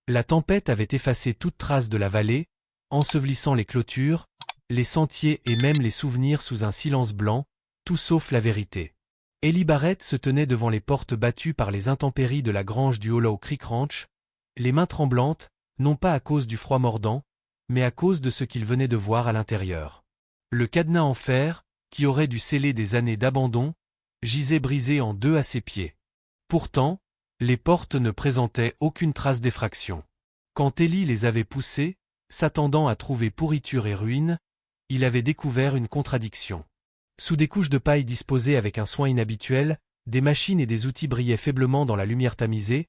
La tempête avait effacé toute trace de la vallée, ensevelissant les clôtures, les sentiers et même les souvenirs sous un silence blanc, tout sauf la vérité. Ellie Barrett se tenait devant les portes battues par les intempéries de la grange du Hollow Creek Ranch, les mains tremblantes, non pas à cause du froid mordant, mais à cause de ce qu'il venait de voir à l'intérieur. Le cadenas en fer, qui aurait dû sceller des années d'abandon, gisait brisé en deux à ses pieds. Pourtant, les portes ne présentaient aucune trace d'effraction. Quand Ellie les avait poussées, s'attendant à trouver pourriture et ruine, il avait découvert une contradiction. Sous des couches de paille disposées avec un soin inhabituel, des machines et des outils brillaient faiblement dans la lumière tamisée,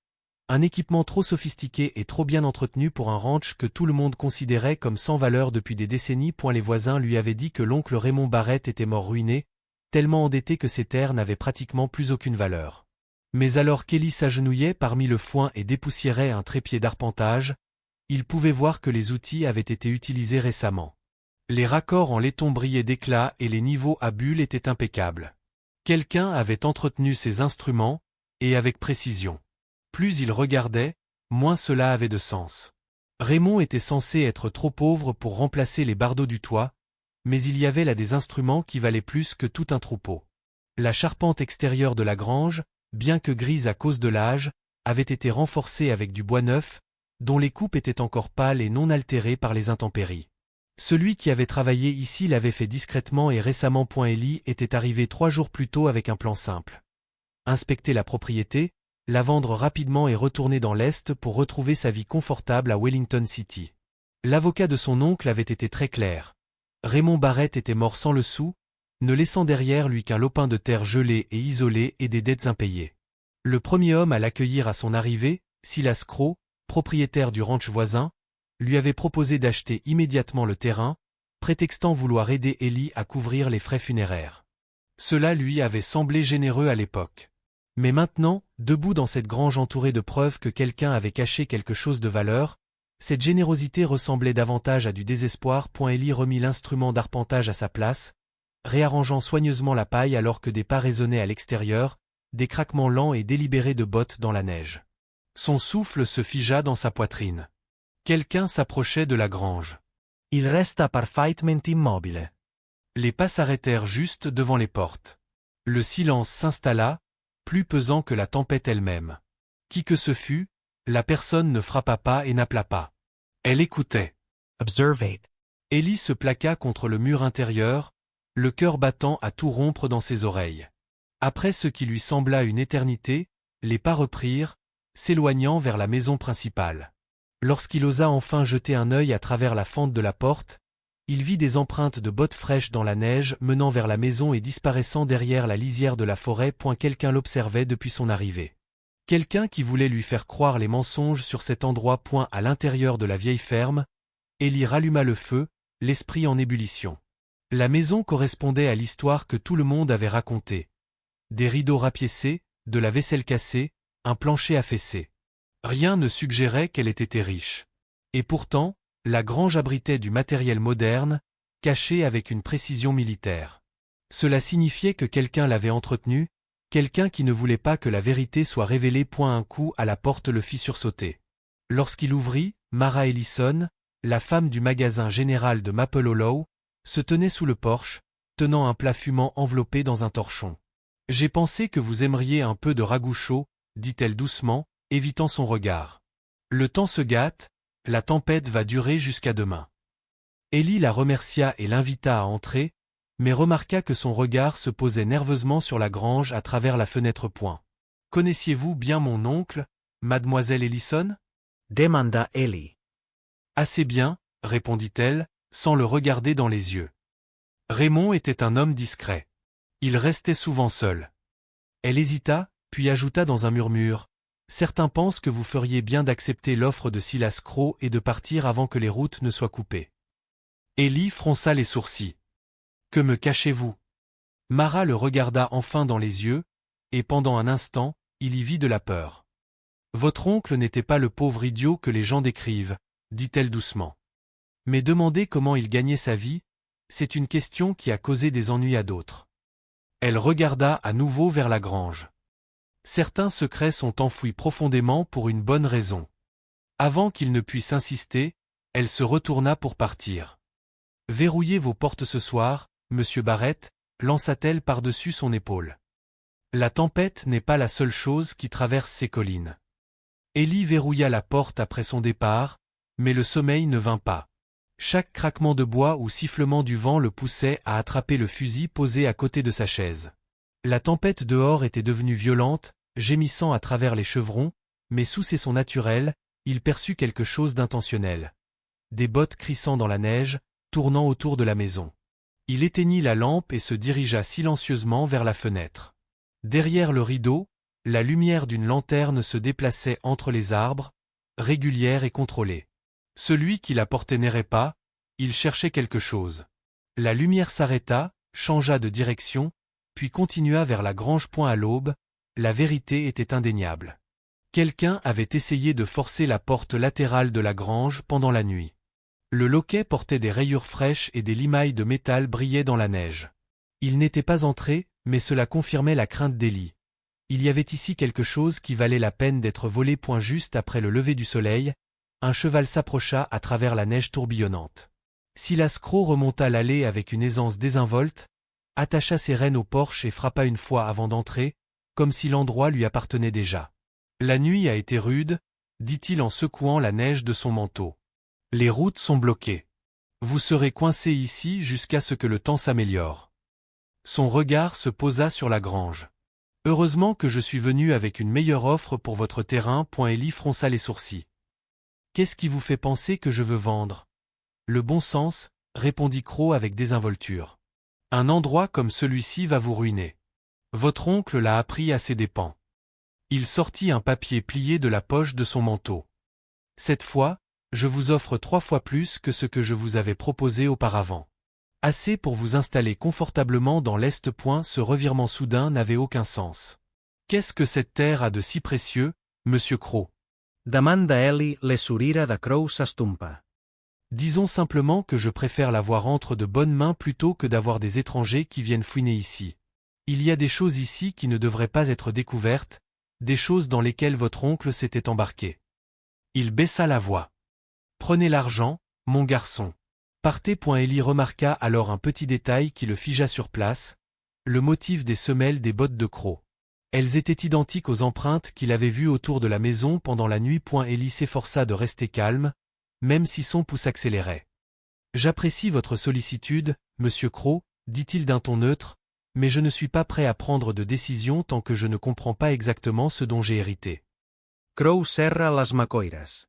un équipement trop sophistiqué et trop bien entretenu pour un ranch que tout le monde considérait comme sans valeur depuis des décennies. Les voisins lui avaient dit que l'oncle Raymond Barrett était mort ruiné, tellement endetté que ses terres n'avaient pratiquement plus aucune valeur. Mais alors qu'Ellie s'agenouillait parmi le foin et dépoussiérait un trépied d'arpentage, il pouvait voir que les outils avaient été utilisés récemment. Les raccords en laiton brillaient d'éclat et les niveaux à bulles étaient impeccables. Quelqu'un avait entretenu ces instruments, et avec précision. Plus il regardait, moins cela avait de sens. Raymond était censé être trop pauvre pour remplacer les bardeaux du toit, mais il y avait là des instruments qui valaient plus que tout un troupeau. La charpente extérieure de la grange, bien que grise à cause de l'âge, avait été renforcée avec du bois neuf, dont les coupes étaient encore pâles et non altérées par les intempéries. Celui qui avait travaillé ici l'avait fait discrètement et récemment. Ellie était arrivé 3 jours plus tôt avec un plan simple. Inspecter la propriété, la vendre rapidement et retourner dans l'Est pour retrouver sa vie confortable à Wellington City. L'avocat de son oncle avait été très clair. Raymond Barrett était mort sans le sou, ne laissant derrière lui qu'un lopin de terre gelé et isolé et des dettes impayées. Le premier homme à l'accueillir à son arrivée, Silas Crow, propriétaire du ranch voisin, lui avait proposé d'acheter immédiatement le terrain, prétextant vouloir aider Ellie à couvrir les frais funéraires. Cela lui avait semblé généreux à l'époque. Mais maintenant, debout dans cette grange entourée de preuves que quelqu'un avait caché quelque chose de valeur, cette générosité ressemblait davantage à du désespoir. Ellie remit l'instrument d'arpentage à sa place, réarrangeant soigneusement la paille alors que des pas résonnaient à l'extérieur, des craquements lents et délibérés de bottes dans la neige. Son souffle se figea dans sa poitrine. Quelqu'un s'approchait de la grange. Il resta parfaitement immobile. Les pas s'arrêtèrent juste devant les portes. Le silence s'installa, plus pesant que la tempête elle-même. Qui que ce fût, la personne ne frappa pas et n'appela pas. Elle écoutait. Observate. Ellie se plaqua contre le mur intérieur, le cœur battant à tout rompre dans ses oreilles. Après ce qui lui sembla une éternité, les pas reprirent, s'éloignant vers la maison principale. Lorsqu'il osa enfin jeter un œil à travers la fente de la porte, il vit des empreintes de bottes fraîches dans la neige menant vers la maison et disparaissant derrière la lisière de la forêt. Quelqu'un l'observait depuis son arrivée. Quelqu'un qui voulait lui faire croire les mensonges sur cet endroit. À l'intérieur de la vieille ferme, Ellie ralluma le feu, l'esprit en ébullition. La maison correspondait à l'histoire que tout le monde avait racontée. Des rideaux rapiécés, de la vaisselle cassée, un plancher affaissé. Rien ne suggérait qu'elle était riche. Et pourtant, la grange abritait du matériel moderne, caché avec une précision militaire. Cela signifiait que quelqu'un l'avait entretenue, quelqu'un qui ne voulait pas que la vérité soit révélée. Un coup à la porte le fit sursauter. Lorsqu'il ouvrit, Mara Ellison, la femme du magasin général de Maple Hollow, se tenait sous le porche, tenant un plat fumant enveloppé dans un torchon. « J'ai pensé que vous aimeriez un peu de ragoût chaud, » dit-elle doucement, évitant son regard. « Le temps se gâte, la tempête va durer jusqu'à demain. » Ellie la remercia et l'invita à entrer, mais remarqua que son regard se posait nerveusement sur la grange à travers la fenêtre. « Connaissiez-vous bien mon oncle, mademoiselle Ellison » demanda Ellie. « Assez bien, » répondit-elle, sans le regarder dans les yeux. Raymond était un homme discret. Il restait souvent seul. Elle hésita, puis ajouta dans un murmure. Certains pensent que vous feriez bien d'accepter l'offre de Silas Crow et de partir avant que les routes ne soient coupées. Ellie fronça les sourcils. Que me cachez-vous? Mara le regarda enfin dans les yeux, et pendant un instant, il y vit de la peur. Votre oncle n'était pas le pauvre idiot que les gens décrivent, dit-elle doucement. Mais demander comment il gagnait sa vie, c'est une question qui a causé des ennuis à d'autres. Elle regarda à nouveau vers la grange. Certains secrets sont enfouis profondément pour une bonne raison. Avant qu'il ne puisse insister, elle se retourna pour partir. Verrouillez vos portes ce soir, monsieur Barrett, lança-t-elle par-dessus son épaule. La tempête n'est pas la seule chose qui traverse ces collines. Ellie verrouilla la porte après son départ, mais le sommeil ne vint pas. Chaque craquement de bois ou sifflement du vent le poussait à attraper le fusil posé à côté de sa chaise. La tempête dehors était devenue violente, gémissant à travers les chevrons, mais sous ses sons naturels, il perçut quelque chose d'intentionnel. Des bottes crissant dans la neige, tournant autour de la maison. Il éteignit la lampe et se dirigea silencieusement vers la fenêtre. Derrière le rideau, la lumière d'une lanterne se déplaçait entre les arbres, régulière et contrôlée. Celui qui la portait n'errait pas, il cherchait quelque chose. La lumière s'arrêta, changea de direction, puis continua vers la grange. À l'aube, la vérité était indéniable. Quelqu'un avait essayé de forcer la porte latérale de la grange pendant la nuit. Le loquet portait des rayures fraîches et des limailles de métal brillaient dans la neige. Il n'était pas entré, mais cela confirmait la crainte d'Ellie. Il y avait ici quelque chose qui valait la peine d'être volé. Juste après le lever du soleil, un cheval s'approcha à travers la neige tourbillonnante. Silas Crow remonta l'allée avec une aisance désinvolte, attacha ses rênes au porche et frappa une fois avant d'entrer, comme si l'endroit lui appartenait déjà. La nuit a été rude, dit-il en secouant la neige de son manteau. Les routes sont bloquées. Vous serez coincé ici jusqu'à ce que le temps s'améliore. Son regard se posa sur la grange. Heureusement que je suis venu avec une meilleure offre pour votre terrain. Ellie fronça les sourcils. Qu'est-ce qui vous fait penser que je veux vendre? Le bon sens, répondit Crow avec désinvolture. Un endroit comme celui-ci va vous ruiner. Votre oncle l'a appris à ses dépens. Il sortit un papier plié de la poche de son manteau. Cette fois, je vous offre 3 fois plus que ce que je vous avais proposé auparavant. Assez pour vous installer confortablement dans l'Est. Ce revirement soudain n'avait aucun sens. Qu'est-ce que cette terre a de si précieux, monsieur Crow? Demanda Ellie, le sourire de Crow s'estompa. Disons simplement que je préfère l'avoir entre de bonnes mains plutôt que d'avoir des étrangers qui viennent fouiner ici. Il y a des choses ici qui ne devraient pas être découvertes, des choses dans lesquelles votre oncle s'était embarqué. Il baissa la voix. Prenez l'argent, mon garçon. Partez. Ellie remarqua alors un petit détail qui le figea sur place, le motif des semelles des bottes de Crow. Elles étaient identiques aux empreintes qu'il avait vues autour de la maison pendant la nuit. Ellie s'efforça de rester calme, même si son pouls s'accélérait. J'apprécie votre sollicitude, monsieur Crow, dit-il d'un ton neutre, mais je ne suis pas prêt à prendre de décision tant que je ne comprends pas exactement ce dont j'ai hérité. Crow serra les macoires.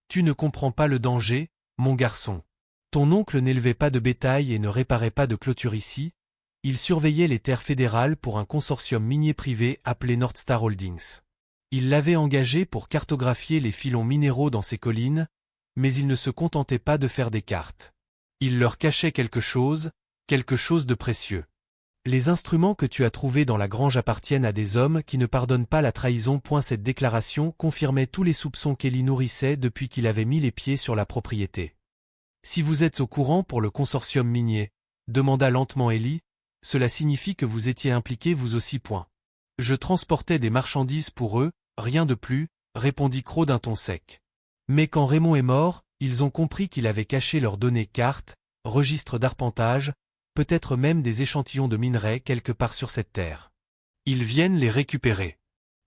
Tu ne comprends pas le danger, mon garçon. Ton oncle n'élevait pas de bétail et ne réparait pas de clôture ici, il surveillait les terres fédérales pour un consortium minier privé appelé Northstar Holdings. Il l'avait engagé pour cartographier les filons minéraux dans ces collines, mais il ne se contentait pas de faire des cartes. Il leur cachait quelque chose de précieux. Les instruments que tu as trouvés dans la grange appartiennent à des hommes qui ne pardonnent pas la trahison. Cette déclaration confirmait tous les soupçons qu'Ellie nourrissait depuis qu'il avait mis les pieds sur la propriété. Si vous êtes au courant pour le consortium minier, demanda lentement Ellie, cela signifie que vous étiez impliqué vous aussi. Je transportais des marchandises pour eux, rien de plus, répondit Crow d'un ton sec. Mais quand Raymond est mort, ils ont compris qu'il avait caché leurs données cartes, registres d'arpentage, peut-être même des échantillons de minerais quelque part sur cette terre. Ils viennent les récupérer.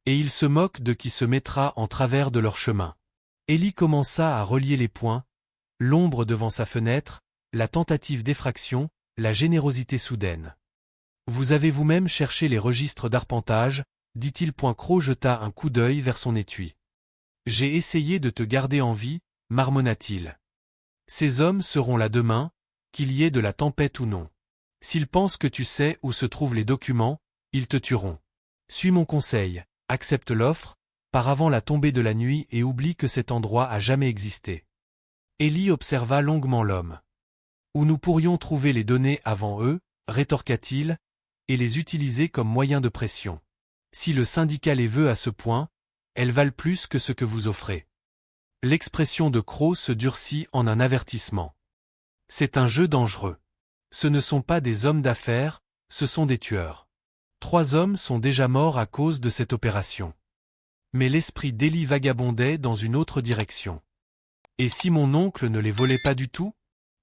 Et ils se moquent de qui se mettra en travers de leur chemin. Ellie commença à relier les points, l'ombre devant sa fenêtre, la tentative d'effraction, la générosité soudaine. Vous avez vous-même cherché les registres d'arpentage, dit-il. Crow jeta un coup d'œil vers son étui. J'ai essayé de te garder en vie, marmonna-t-il. Ces hommes seront là demain, qu'il y ait de la tempête ou non. S'ils pensent que tu sais où se trouvent les documents, ils te tueront. Suis mon conseil, accepte l'offre, pars avant la tombée de la nuit et oublie que cet endroit a jamais existé. Ellie observa longuement l'homme. Où nous pourrions trouver les données avant eux, rétorqua-t-il, et les utiliser comme moyen de pression. Si le syndicat les veut à ce point, elles valent plus que ce que vous offrez. L'expression de Crow se durcit en un avertissement. C'est un jeu dangereux. Ce ne sont pas des hommes d'affaires, ce sont des tueurs. 3 hommes sont déjà morts à cause de cette opération. Mais l'esprit d'Élie vagabondait dans une autre direction. Et si mon oncle ne les volait pas du tout?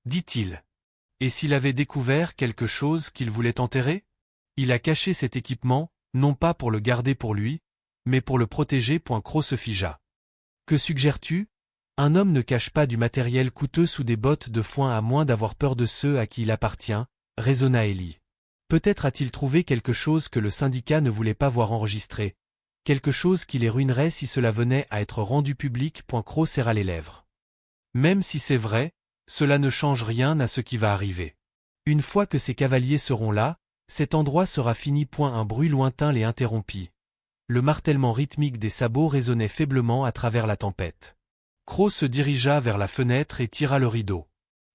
Dit-il. Et s'il avait découvert quelque chose qu'il voulait enterrer? Il a caché cet équipement, non pas pour le garder pour lui, mais pour le protéger. Croc se figea. Que suggères-tu? Un homme ne cache pas du matériel coûteux sous des bottes de foin à moins d'avoir peur de ceux à qui il appartient, raisonna Élie. Peut-être a-t-il trouvé quelque chose que le syndicat ne voulait pas voir enregistré, quelque chose qui les ruinerait si cela venait à être rendu public. Croc serra les lèvres. Même si c'est vrai, cela ne change rien à ce qui va arriver. Une fois que ces cavaliers seront là, cet endroit sera fini. Un bruit lointain les interrompit. Le martèlement rythmique des sabots résonnait faiblement à travers la tempête. Croc se dirigea vers la fenêtre et tira le rideau.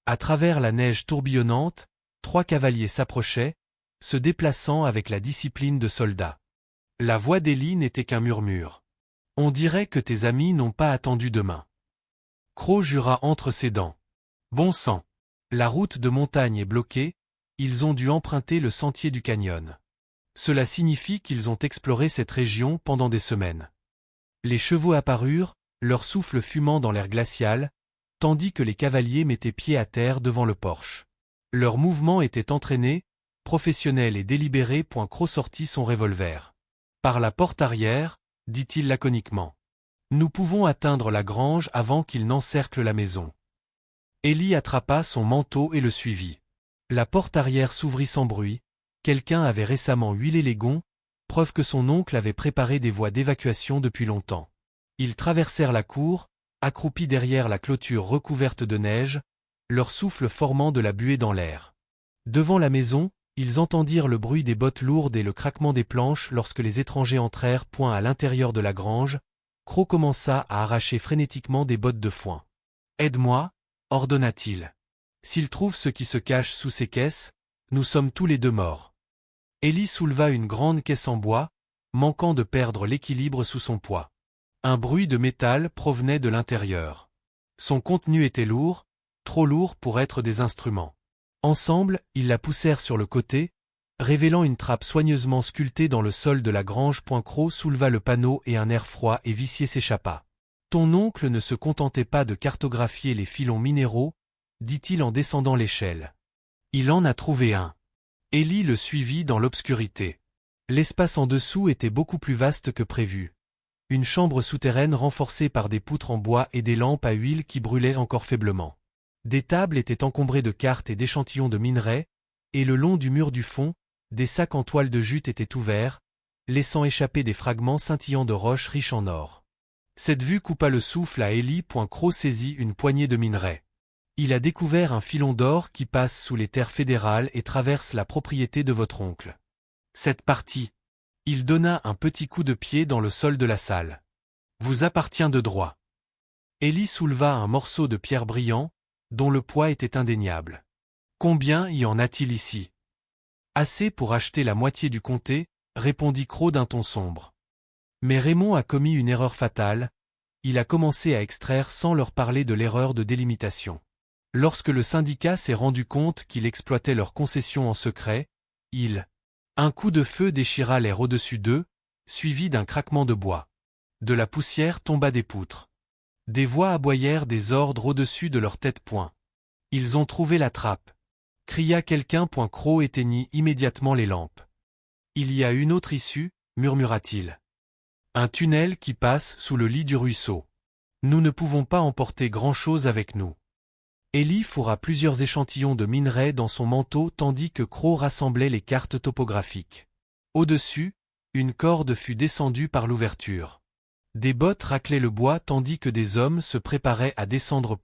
À travers la neige tourbillonnante, 3 cavaliers s'approchaient, se déplaçant avec la discipline de soldats. La voix d'Élie n'était qu'un murmure. On dirait que tes amis n'ont pas attendu demain. Croc jura entre ses dents. Bon sang. La route de montagne est bloquée, ils ont dû emprunter le sentier du canyon. Cela signifie qu'ils ont exploré cette région pendant des semaines. Les chevaux apparurent, leur souffle fumant dans l'air glacial, tandis que les cavaliers mettaient pied à terre devant le porche. Leur mouvement était entraîné, professionnel et délibéré. Croc sortit son revolver. Par la porte arrière, dit-il laconiquement. Nous pouvons atteindre la grange avant qu'ils n'encerclent la maison. Élie attrapa son manteau et le suivit. La porte arrière s'ouvrit sans bruit, quelqu'un avait récemment huilé les gonds, preuve que son oncle avait préparé des voies d'évacuation depuis longtemps. Ils traversèrent la cour, accroupis derrière la clôture recouverte de neige, leur souffle formant de la buée dans l'air. Devant la maison, ils entendirent le bruit des bottes lourdes et le craquement des planches lorsque les étrangers entrèrent. À l'intérieur de la grange, Croc commença à arracher frénétiquement des bottes de foin. « Aide-moi » ordonna-t-il. « S'il trouve ce qui se cache sous ces caisses, nous sommes tous les deux morts. » Élie souleva une grande caisse en bois, manquant de perdre l'équilibre sous son poids. Un bruit de métal provenait de l'intérieur. Son contenu était lourd, trop lourd pour être des instruments. Ensemble, ils la poussèrent sur le côté, révélant une trappe soigneusement sculptée dans le sol de la grange. Croc souleva le panneau et un air froid et vicié s'échappa. « Ton oncle ne se contentait pas de cartographier les filons minéraux, dit-il en descendant l'échelle. Il en a trouvé un. » Élie le suivit dans l'obscurité. L'espace en dessous était beaucoup plus vaste que prévu. Une chambre souterraine renforcée par des poutres en bois et des lampes à huile qui brûlaient encore faiblement. Des tables étaient encombrées de cartes et d'échantillons de minerais, et le long du mur du fond, des sacs en toile de jute étaient ouverts, laissant échapper des fragments scintillants de roches riches en or. Cette vue coupa le souffle à Élie. Croc saisit une poignée de minerais. Il a découvert un filon d'or qui passe sous les terres fédérales et traverse la propriété de votre oncle. Cette partie. Il donna un petit coup de pied dans le sol de la salle. Vous appartient de droit. Élie souleva un morceau de pierre brillant, dont le poids était indéniable. Combien y en a-t-il ici? Assez pour acheter la moitié du comté, répondit Croc d'un ton sombre. Mais Raymond a commis une erreur fatale, il a commencé à extraire sans leur parler de l'erreur de délimitation. Lorsque le syndicat s'est rendu compte qu'il exploitait leurs concessions en secret, un coup de feu déchira l'air au-dessus d'eux, suivi d'un craquement de bois. De la poussière tomba des poutres. Des voix aboyèrent des ordres au-dessus de leur tête. Ils ont trouvé la trappe. Cria quelqu'un. Croc éteignit immédiatement les lampes. Il y a une autre issue, murmura-t-il. Un tunnel qui passe sous le lit du ruisseau. Nous ne pouvons pas emporter grand-chose avec nous. Élie fourra plusieurs échantillons de minerais dans son manteau tandis que Croc rassemblait les cartes topographiques. Au-dessus, une corde fut descendue par l'ouverture. Des bottes raclaient le bois tandis que des hommes se préparaient à descendre.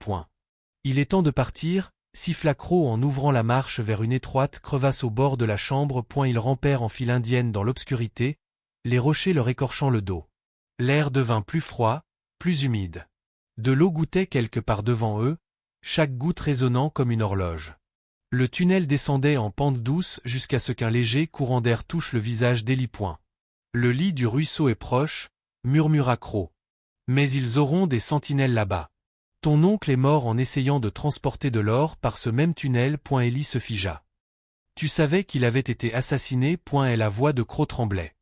Il est temps de partir, siffla Croc en ouvrant la marche vers une étroite crevasse au bord de la chambre. Ils rampèrent en file indienne dans l'obscurité, les rochers leur écorchant le dos. L'air devint plus froid, plus humide. De l'eau gouttait quelque part devant eux, chaque goutte résonnant comme une horloge. Le tunnel descendait en pente douce jusqu'à ce qu'un léger courant d'air touche le visage d'Élie. Le lit du ruisseau est proche, murmura Croc. Mais ils auront des sentinelles là-bas. Ton oncle est mort en essayant de transporter de l'or par ce même tunnel. Élie se figea. Tu savais qu'il avait été assassiné. Et la voix de Croc tremblait.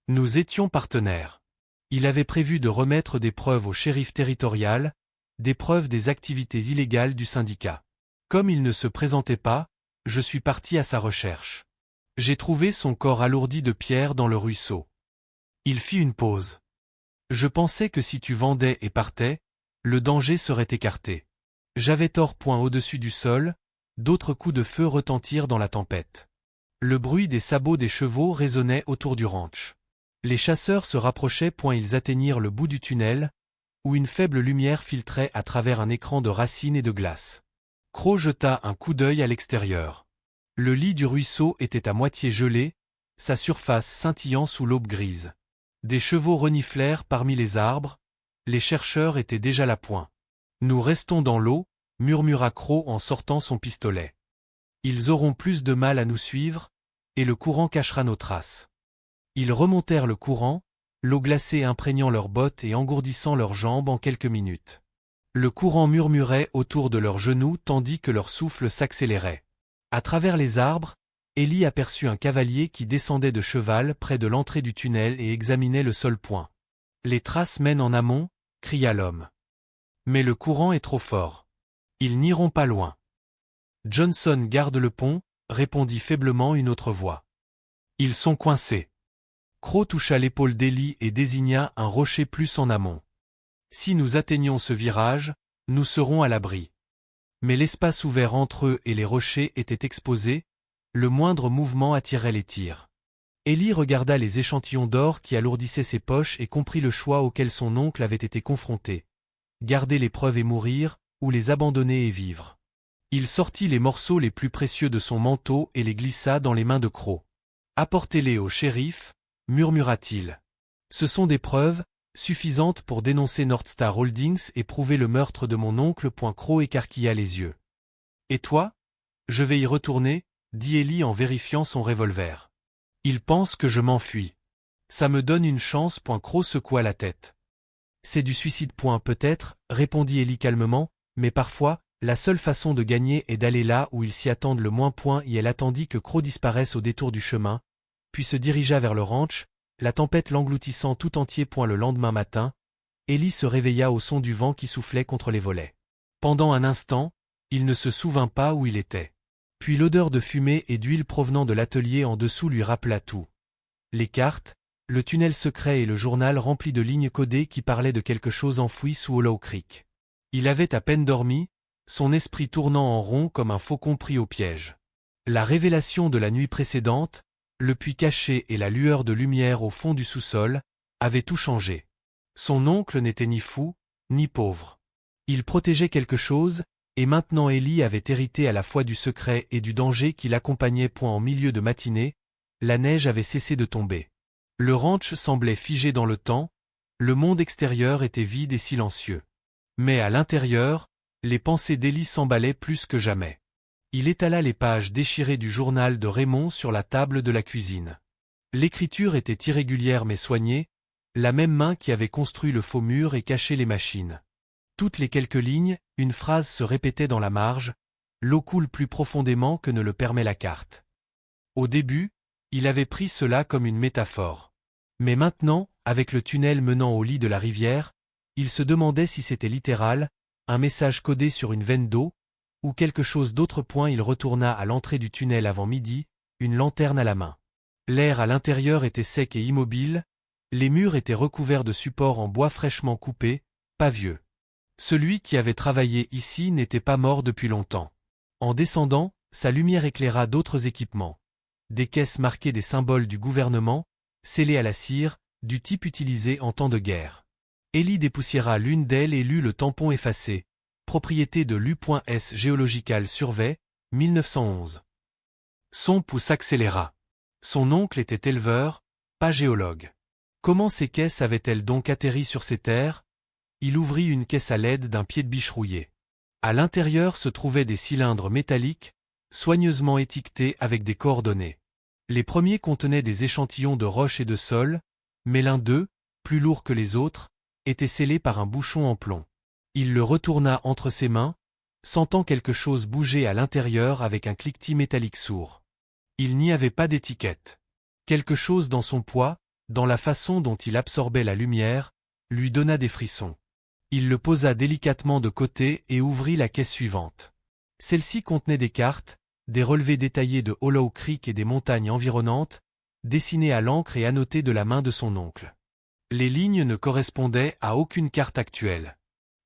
Nous étions partenaires. Il avait prévu de remettre des preuves au shérif territorial, des preuves des activités illégales du syndicat. Comme il ne se présentait pas, je suis parti à sa recherche. J'ai trouvé son corps alourdi de pierres dans le ruisseau. Il fit une pause. Je pensais que si tu vendais et partais, le danger serait écarté. J'avais tort. Au-dessus du sol, d'autres coups de feu retentirent dans la tempête. Le bruit des sabots des chevaux résonnait autour du ranch. Les chasseurs se rapprochaient. Ils atteignirent le bout du tunnel, où une faible lumière filtrait à travers un écran de racines et de glace. Croc jeta un coup d'œil à l'extérieur. Le lit du ruisseau était à moitié gelé, sa surface scintillant sous l'aube grise. Des chevaux reniflèrent parmi les arbres, les chercheurs étaient déjà à point. Nous restons dans l'eau, murmura Croc en sortant son pistolet. Ils auront plus de mal à nous suivre, et le courant cachera nos traces. Ils remontèrent le courant, l'eau glacée imprégnant leurs bottes et engourdissant leurs jambes en quelques minutes. Le courant murmurait autour de leurs genoux tandis que leur souffle s'accélérait. À travers les arbres, Ellie aperçut un cavalier qui descendait de cheval près de l'entrée du tunnel et examinait le sol. Les traces mènent en amont, cria l'homme. Mais le courant est trop fort. Ils n'iront pas loin. Johnson garde le pont, répondit faiblement une autre voix. Ils sont coincés. Croc toucha l'épaule d'Ellie et désigna un rocher plus en amont. Si nous atteignons ce virage, nous serons à l'abri. Mais l'espace ouvert entre eux et les rochers était exposé, le moindre mouvement attirait les tirs. Ellie regarda les échantillons d'or qui alourdissaient ses poches et comprit le choix auquel son oncle avait été confronté. Garder les preuves et mourir, ou les abandonner et vivre. Il sortit les morceaux les plus précieux de son manteau et les glissa dans les mains de Croc. Apportez-les au shérif, murmura-t-il. Ce sont des preuves, suffisantes pour dénoncer Northstar Holdings et prouver le meurtre de mon oncle. Croc écarquilla les yeux. Et toi? Je vais y retourner, dit Ellie en vérifiant son revolver. Il pense que je m'enfuis. Ça me donne une chance. Croc secoua la tête. C'est du suicide. Peut-être, répondit Ellie calmement, mais parfois, la seule façon de gagner est d'aller là où ils s'y attendent le moins. Et elle attendit que Croc disparaisse au détour du chemin, puis se dirigea vers le ranch, la tempête l'engloutissant tout entier. Le lendemain matin, Ellie se réveilla au son du vent qui soufflait contre les volets. Pendant un instant, il ne se souvint pas où il était. Puis l'odeur de fumée et d'huile provenant de l'atelier en dessous lui rappela tout. Les cartes, le tunnel secret et le journal rempli de lignes codées qui parlaient de quelque chose enfoui sous Hollow Creek. Il avait à peine dormi, son esprit tournant en rond comme un faucon pris au piège. La révélation de la nuit précédente, le puits caché et la lueur de lumière au fond du sous-sol, avaient tout changé. Son oncle n'était ni fou, ni pauvre. Il protégeait quelque chose, et maintenant Ellie avait hérité à la fois du secret et du danger qui l'accompagnait. En milieu de matinée, la neige avait cessé de tomber. Le ranch semblait figé dans le temps, le monde extérieur était vide et silencieux. Mais à l'intérieur, les pensées d'Ellie s'emballaient plus que jamais. Il étala les pages déchirées du journal de Raymond sur la table de la cuisine. L'écriture était irrégulière mais soignée, la même main qui avait construit le faux mur et caché les machines. Toutes les quelques lignes, une phrase se répétait dans la marge, l'eau coule plus profondément que ne le permet la carte. Au début, il avait pris cela comme une métaphore. Mais maintenant, avec le tunnel menant au lit de la rivière, il se demandait si c'était littéral, un message codé sur une veine d'eau, ou quelque chose d'autre. Il retourna à l'entrée du tunnel avant midi, une lanterne à la main. L'air à l'intérieur était sec et immobile, les murs étaient recouverts de supports en bois fraîchement coupés, pas vieux. Celui qui avait travaillé ici n'était pas mort depuis longtemps. En descendant, sa lumière éclaira d'autres équipements. Des caisses marquées des symboles du gouvernement, scellées à la cire, du type utilisé en temps de guerre. Ellie dépoussiéra l'une d'elles et lut le tampon effacé. Propriété de l'U.S. Geological Survey, 1911. Son pouls s'accéléra. Son oncle était éleveur, pas géologue. Comment ces caisses avaient-elles donc atterri sur ces terres? Il ouvrit une caisse à l'aide d'un pied de biche rouillé. À l'intérieur se trouvaient des cylindres métalliques, soigneusement étiquetés avec des coordonnées. Les premiers contenaient des échantillons de roches et de sol, mais l'un d'eux, plus lourd que les autres, était scellé par un bouchon en plomb. Il le retourna entre ses mains, sentant quelque chose bouger à l'intérieur avec un cliquetis métallique sourd. Il n'y avait pas d'étiquette. Quelque chose dans son poids, dans la façon dont il absorbait la lumière, lui donna des frissons. Il le posa délicatement de côté et ouvrit la caisse suivante. Celle-ci contenait des cartes, des relevés détaillés de Hollow Creek et des montagnes environnantes, dessinés à l'encre et annotés de la main de son oncle. Les lignes ne correspondaient à aucune carte actuelle.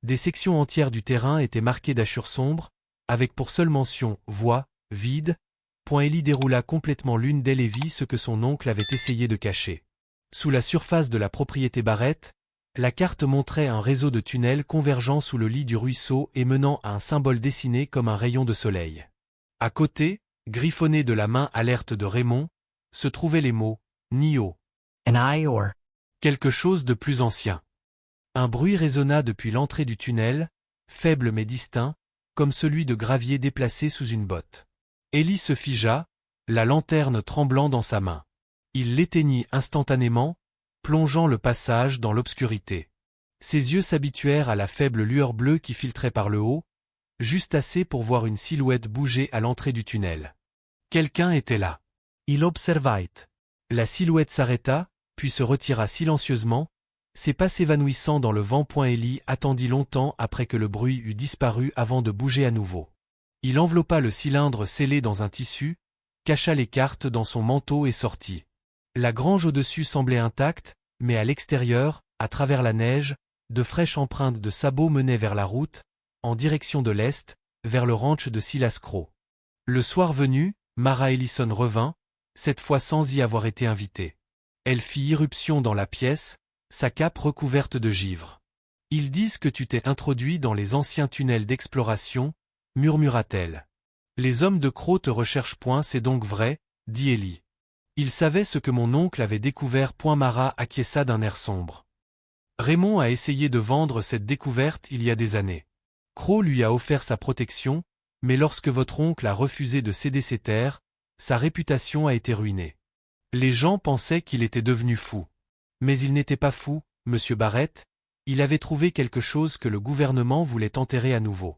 Des sections entières du terrain étaient marquées d'hachures sombres, avec pour seule mention « voie »,« vide ». Ellie déroula complètement l'une d'elles et vit ce que son oncle avait essayé de cacher. Sous la surface de la propriété Barrett, la carte montrait un réseau de tunnels convergeant sous le lit du ruisseau et menant à un symbole dessiné comme un rayon de soleil. À côté, griffonné de la main alerte de Raymond, se trouvaient les mots « Nio ». Quelque chose de plus ancien. Un bruit résonna depuis l'entrée du tunnel, faible mais distinct, comme celui de gravier déplacé sous une botte. Ellie se figea, la lanterne tremblant dans sa main. Il l'éteignit instantanément, plongeant le passage dans l'obscurité. Ses yeux s'habituèrent à la faible lueur bleue qui filtrait par le haut, juste assez pour voir une silhouette bouger à l'entrée du tunnel. Quelqu'un était là. Il observait. La silhouette s'arrêta, puis se retira silencieusement, ses pas s'évanouissant dans le vent. Ellie attendit longtemps après que le bruit eut disparu avant de bouger à nouveau. Il enveloppa le cylindre scellé dans un tissu, cacha les cartes dans son manteau et sortit. La grange au-dessus semblait intacte, mais à l'extérieur, à travers la neige, de fraîches empreintes de sabots menaient vers la route, en direction de l'est, vers le ranch de Silas Crow. Le soir venu, Mara Ellison revint, cette fois sans y avoir été invitée. Elle fit irruption dans la pièce, sa cape recouverte de givre. « Ils disent que tu t'es introduit dans les anciens tunnels d'exploration, » murmura-t-elle. « Les hommes de Crow te recherchent. C'est donc vrai, » dit Ellie. Il savait ce que mon oncle avait découvert. Mara acquiesça d'un air sombre. Raymond a essayé de vendre cette découverte il y a des années. Crow lui a offert sa protection, mais lorsque votre oncle a refusé de céder ses terres, sa réputation a été ruinée. Les gens pensaient qu'il était devenu fou. Mais il n'était pas fou, monsieur Barrett, il avait trouvé quelque chose que le gouvernement voulait enterrer à nouveau.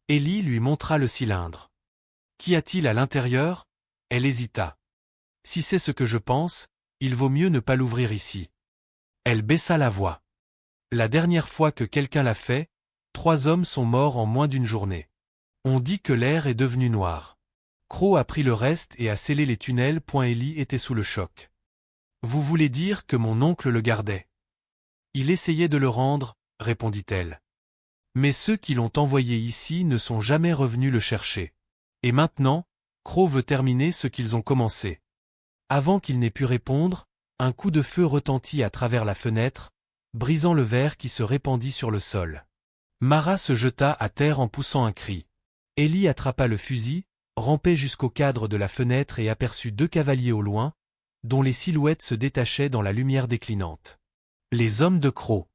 Ellie lui montra le cylindre. Qu'y a-t-il à l'intérieur? Elle hésita. Si c'est ce que je pense, il vaut mieux ne pas l'ouvrir ici. Elle baissa la voix. La dernière fois que quelqu'un l'a fait, 3 hommes sont morts en moins d'une journée. On dit que l'air est devenu noir. Crow a pris le reste et a scellé les tunnels. Ellie était sous le choc. Vous voulez dire que mon oncle le gardait? Il essayait de le rendre, répondit-elle. Mais ceux qui l'ont envoyé ici ne sont jamais revenus le chercher. Et maintenant, Crow veut terminer ce qu'ils ont commencé. Avant qu'il n'ait pu répondre, un coup de feu retentit à travers la fenêtre, brisant le verre qui se répandit sur le sol. Mara se jeta à terre en poussant un cri. Ellie attrapa le fusil, rampait jusqu'au cadre de la fenêtre et aperçut 2 cavaliers au loin, dont les silhouettes se détachaient dans la lumière déclinante. Les hommes de Crow.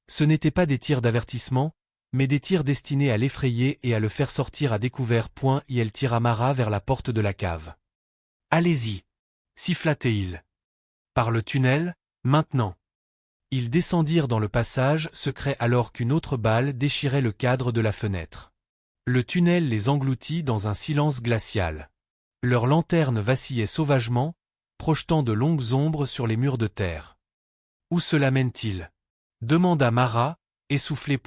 Ce n'étaient pas des tirs d'avertissement, mais des tirs destinés à l'effrayer et à le faire sortir à découvert. Et elle tira Mara vers la porte de la cave. Allez-y, siffla-t-il. Par le tunnel, maintenant. Ils descendirent dans le passage secret alors qu'une autre balle déchirait le cadre de la fenêtre. Le tunnel les engloutit dans un silence glacial. Leurs lanternes vacillaient sauvagement, projetant de longues ombres sur les murs de terre. Où cela mène-t-il? Demanda Mara, essoufflée.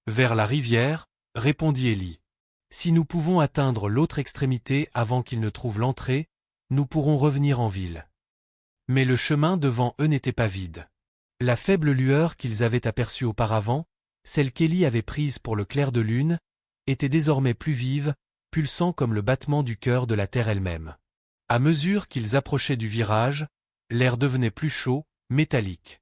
Vers la rivière, répondit Ellie. Si nous pouvons atteindre l'autre extrémité avant qu'ils ne trouvent l'entrée, nous pourrons revenir en ville. Mais le chemin devant eux n'était pas vide. La faible lueur qu'ils avaient aperçue auparavant, celle qu'Ellie avait prise pour le clair de lune, était désormais plus vive, pulsant comme le battement du cœur de la terre elle-même. À mesure qu'ils approchaient du virage, l'air devenait plus chaud, métallique.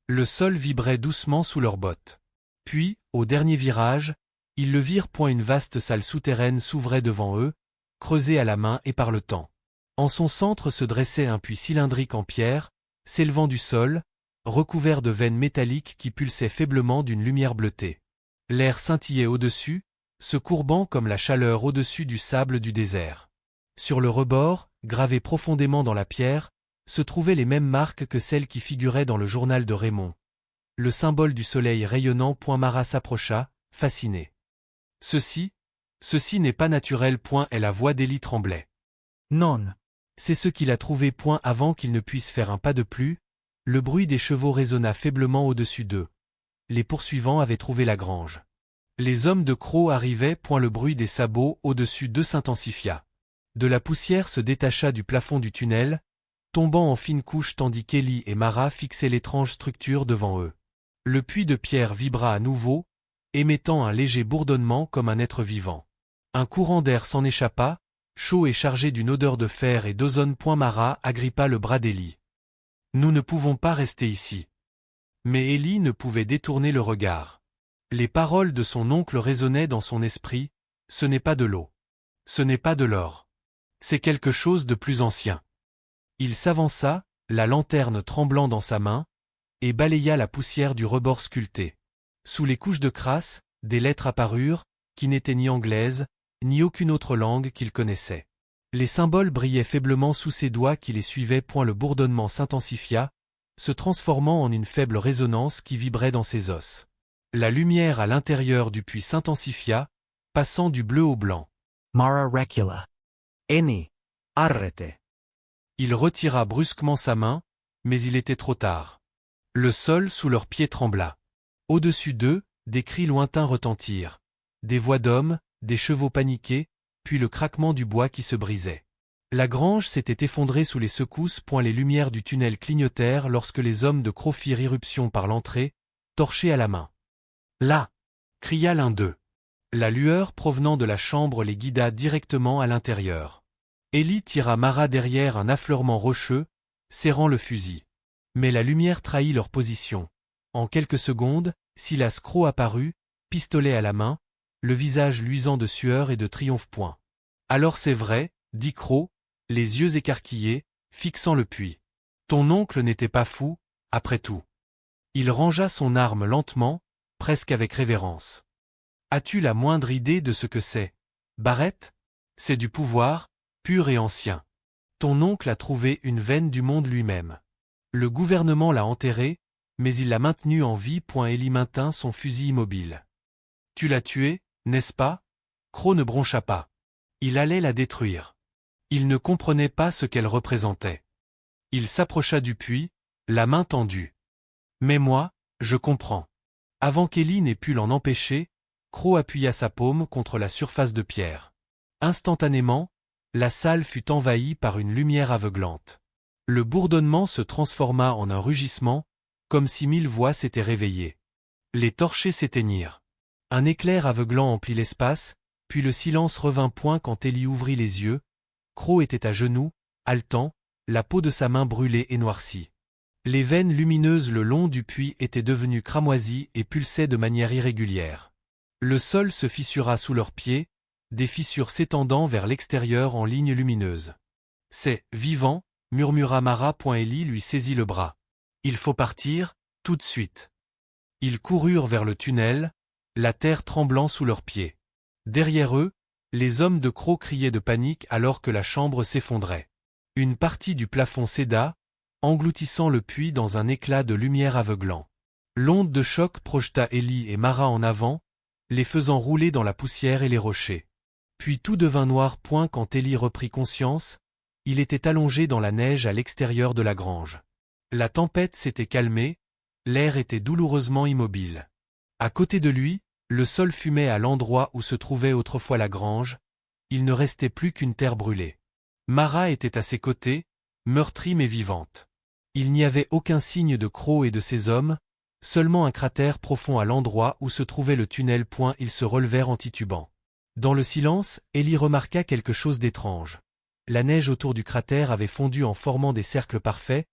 Le sol vibrait doucement sous leurs bottes. Puis, au dernier virage, ils le virent. Une vaste salle souterraine s'ouvrait devant eux, creusée à la main et par le temps. En son centre se dressait un puits cylindrique en pierre, s'élevant du sol, recouvert de veines métalliques qui pulsaient faiblement d'une lumière bleutée. L'air scintillait au-dessus, se courbant comme la chaleur au-dessus du sable du désert. Sur le rebord, gravées profondément dans la pierre, se trouvaient les mêmes marques que celles qui figuraient dans le journal de Raymond. Le symbole du soleil rayonnant. Mara s'approcha, fascinée. Ceci n'est pas naturel. Et la voix d'Ellie tremblait. Non. C'est ce qu'il a trouvé. Avant qu'il ne puisse faire un pas de plus, Le bruit des chevaux résonna faiblement au-dessus d'eux. Les poursuivants avaient trouvé la grange. Les hommes de Croc arrivaient, le bruit des sabots au-dessus d'eux s'intensifia. De la poussière se détacha du plafond du tunnel, tombant en fines couches tandis qu'Ellie et Mara fixaient l'étrange structure devant eux. Le puits de pierre vibra à nouveau, émettant un léger bourdonnement comme un être vivant. Un courant d'air s'en échappa, chaud et chargé d'une odeur de fer et d'ozone. Mara agrippa le bras d'Ellie. « Nous ne pouvons pas rester ici. » Mais Ellie ne pouvait détourner le regard. Les paroles de son oncle résonnaient dans son esprit, « Ce n'est pas de l'eau. Ce n'est pas de l'or. C'est quelque chose de plus ancien. » Il s'avança, la lanterne tremblant dans sa main, et balaya la poussière du rebord sculpté. Sous les couches de crasse, des lettres apparurent, qui n'étaient ni anglaises, ni aucune autre langue qu'il connaissait. Les symboles brillaient faiblement sous ses doigts qui les suivaient. Le bourdonnement s'intensifia, se transformant en une faible résonance qui vibrait dans ses os. La lumière à l'intérieur du puits s'intensifia, passant du bleu au blanc. Mara recula. Eni. Arrete. Il retira brusquement sa main, mais il était trop tard. Le sol sous leurs pieds trembla. Au-dessus d'eux, des cris lointains retentirent. Des voix d'hommes, des chevaux paniqués, puis le craquement du bois qui se brisait. La grange s'était effondrée sous les secousses. Les lumières du tunnel clignotèrent lorsque les hommes de Croc firent irruption par l'entrée, torchés à la main. « Là !» cria l'un d'eux. La lueur provenant de la chambre les guida directement à l'intérieur. Ellie tira Mara derrière un affleurement rocheux, serrant le fusil. Mais la lumière trahit leur position. En quelques secondes, Silas Croc apparut, pistolet à la main, le visage luisant de sueur et de triomphe. « Alors c'est vrai, dit Croc, les yeux écarquillés, fixant le puits. Ton oncle n'était pas fou, après tout. » Il rangea son arme lentement, presque avec révérence. « As-tu la moindre idée de ce que c'est, Barrett ? C'est du pouvoir, pur et ancien. Ton oncle a trouvé une veine du monde lui-même. Le gouvernement l'a enterré, mais il l'a maintenu en vie. Ellie maintint son fusil immobile. « Tu l'as tué, n'est-ce pas ?» Croc ne broncha pas. Il allait la détruire. Il ne comprenait pas ce qu'elle représentait. Il s'approcha du puits, la main tendue. « Mais moi, je comprends. » Avant qu'Ellie n'ait pu l'en empêcher, Croc appuya sa paume contre la surface de pierre. Instantanément, la salle fut envahie par une lumière aveuglante. Le bourdonnement se transforma en un rugissement, comme si 1000 voix s'étaient réveillées. Les torchers s'éteignirent. Un éclair aveuglant emplit l'espace, puis le silence revint. Quand Ellie ouvrit les yeux, Croc était à genoux, haletant, la peau de sa main brûlée et noircie. Les veines lumineuses le long du puits étaient devenues cramoisies et pulsaient de manière irrégulière. Le sol se fissura sous leurs pieds, des fissures s'étendant vers l'extérieur en lignes lumineuses. « C'est vivant », murmura Mara. Ellie lui saisit le bras. « Il faut partir, tout de suite. » Ils coururent vers le tunnel, la terre tremblant sous leurs pieds. Derrière eux, les hommes de Croc criaient de panique alors que la chambre s'effondrait. Une partie du plafond céda, engloutissant le puits dans un éclat de lumière aveuglant. L'onde de choc projeta Ellie et Mara en avant, les faisant rouler dans la poussière et les rochers. Puis tout devint noir. Quand Ellie reprit conscience, il était allongé dans la neige à l'extérieur de la grange. La tempête s'était calmée, l'air était douloureusement immobile. À côté de lui, le sol fumait à l'endroit où se trouvait autrefois la grange, il ne restait plus qu'une terre brûlée. Mara était à ses côtés, meurtrie mais vivante. Il n'y avait aucun signe de Croc et de ses hommes, seulement un cratère profond à l'endroit où se trouvait le tunnel. Ils se relevèrent en titubant. Dans le silence, Ellie remarqua quelque chose d'étrange. La neige autour du cratère avait fondu en formant des cercles parfaits,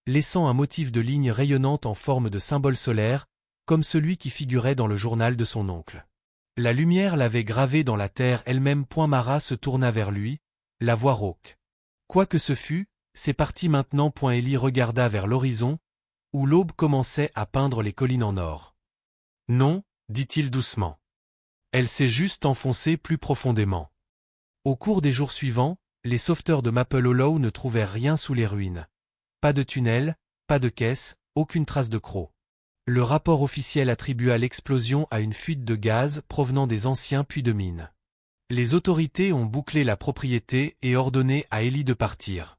laissant un motif de lignes rayonnantes en forme de symbole solaire, comme celui qui figurait dans le journal de son oncle. La lumière l'avait gravé dans la terre elle-même. Mara se tourna vers lui, la voix rauque. Quoi que ce fût, c'est parti maintenant. Ellie regarda vers l'horizon, où l'aube commençait à peindre les collines en or. Non, dit-il doucement. Elle s'est juste enfoncée plus profondément. Au cours des jours suivants, les sauveteurs de Maple Hollow ne trouvèrent rien sous les ruines. Pas de tunnel, pas de caisse, aucune trace de Croc. Le rapport officiel attribua l'explosion à une fuite de gaz provenant des anciens puits de mine. Les autorités ont bouclé la propriété et ordonné à Ellie de partir.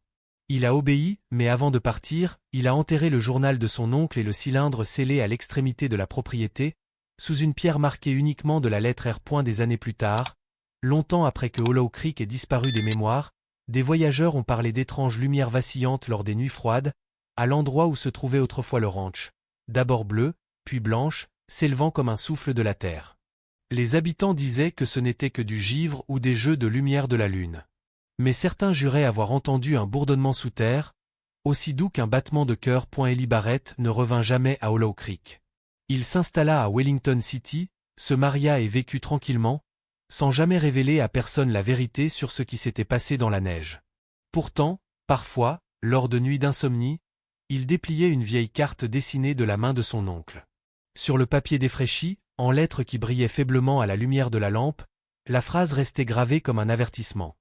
Il a obéi, mais avant de partir, il a enterré le journal de son oncle et le cylindre scellé à l'extrémité de la propriété, sous une pierre marquée uniquement de la lettre R. Des années plus tard, longtemps après que Hollow Creek ait disparu des mémoires, des voyageurs ont parlé d'étranges lumières vacillantes lors des nuits froides, à l'endroit où se trouvait autrefois le ranch, d'abord bleu, puis blanche, s'élevant comme un souffle de la terre. Les habitants disaient que ce n'était que du givre ou des jeux de lumière de la lune. Mais certains juraient avoir entendu un bourdonnement sous terre, aussi doux qu'un battement de cœur. Ellie Barrett ne revint jamais à Hollow Creek. Il s'installa à Wellington City, se maria et vécut tranquillement, sans jamais révéler à personne la vérité sur ce qui s'était passé dans la neige. Pourtant, parfois, lors de nuits d'insomnie, il dépliait une vieille carte dessinée de la main de son oncle. Sur le papier défraîchi, en lettres qui brillaient faiblement à la lumière de la lampe, la phrase restait gravée comme un avertissement.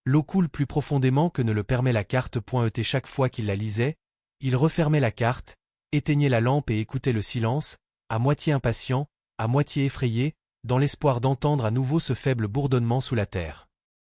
L'eau coule plus profondément que ne le permet la carte. Chaque fois qu'il la lisait, il refermait la carte, éteignait la lampe et écoutait le silence, à moitié impatient, à moitié effrayé, dans l'espoir d'entendre à nouveau ce faible bourdonnement sous la terre.